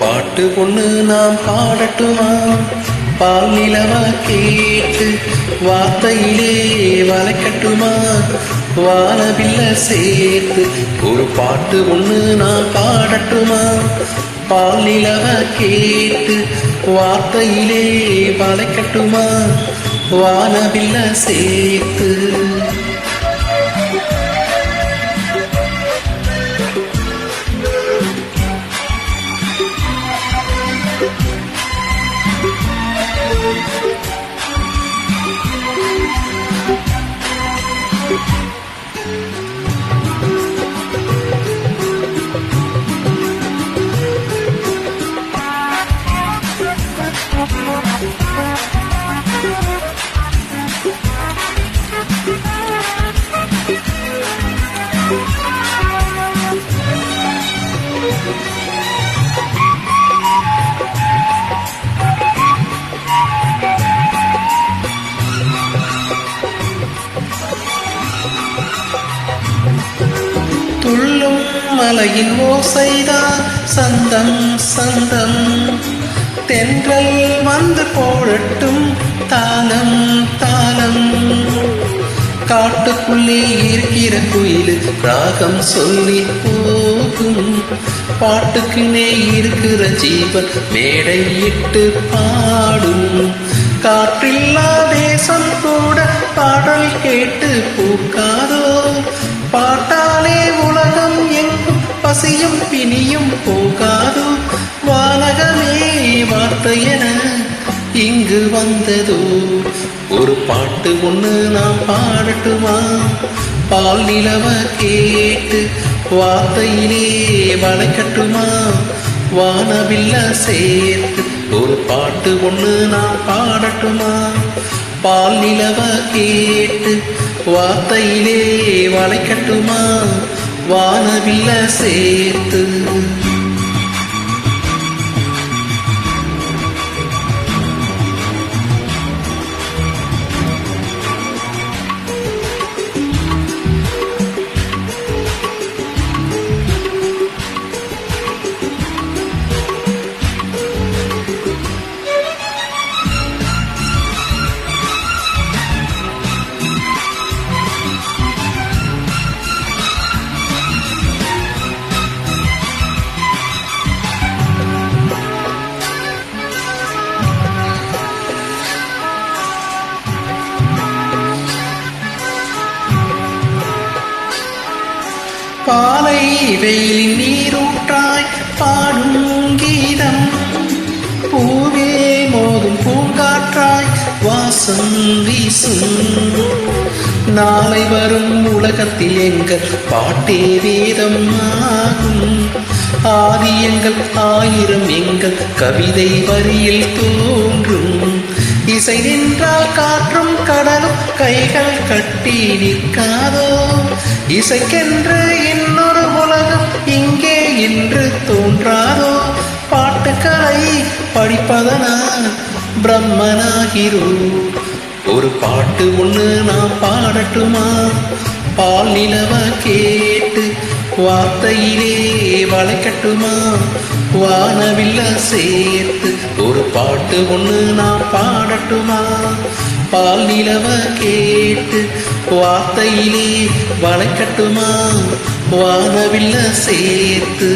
பாட்டு பொண்ணு நாம் பாடட்டுமா? பால் நிலவா கேட்டு வார்த்தையிலே வளைக்கட்டுமா? வானவில்ல சேர்த்து ஒரு பாட்டு ஒண்ணு நாம் பாடட்டுமா? பால் நிலவா கேட்டு வார்த்தையிலே வளைக்கட்டுமா? வானவில்ல சேர்த்து துள்ளும் மலையின் ஓசைதான் சந்தம் சந்தம். தென்றல் வந்து போடட்டும் தாளம் தாளம். காட்டுக்குள்ளே இருக்கிற குயில் ராகம் சொல்லி போகும். பாட்டுக்குனே இருக்கிற ஜீவன் மேடையிட்டு பாடும். காற்றில்லா தேசம் கூட பாடல் கேட்டு பூக்காதோ? பாட்டாலே உலகம் எங்கும் பசியும் பிணியும் போகாதோ? வானகமே வார்த்தையென இங்கு வந்ததோ? ஒரு பாட்டு ஒண்ணு நாம் பாடட்டுமா? பால் நிலவ கேட்டு வார்த்தையிலே வளைக்கட்டுமா? வானவில்ல சேர்த்து ஒரு பாட்டு ஒண்ணு நாம் பாடட்டுமா? பால் நிலவ கேட்டு வார்த்தையிலே வளைக்கட்டுமா? வானவில்ல சேர்த்து பாலை வெயில் நீரூற்றாய் பாடும் கீதம். பூவே மோதும் பூங்காற்றாய் வாசம் வீசும். நாளை வரும் உலகத்தில் எங்கள் பாட்டே வேதம் ஆகும். ஆதி எங்கள் ஆயிரம் எங்கள் கவிதை வரியில் தோன்றும். இசை நின்றால் காற்றும் கடலும் கைகள் கட்டி நிற்காதோ? இசைக்கென்று இன்னொரு உலகம் இங்கே என்று தோன்றாதோ? பாட்டுக்களை படிப்பதனால் பிரம்மனாகிறோம். ஒரு பாட்டு ஒண்ணு நாம் பாடட்டுமா? பால் நிலவ கேட்டு வார்த்தையிலே வளைக்கட்டுமா? வானவில்ல சேர்த்து ஒரு பாட்டு ஒண்ணு நாம் பாடட்டுமா? பால் நிலவ கேட்டு வார்த்தையிலே வளைக்கட்டுமா? வானவில்ல சேர்த்து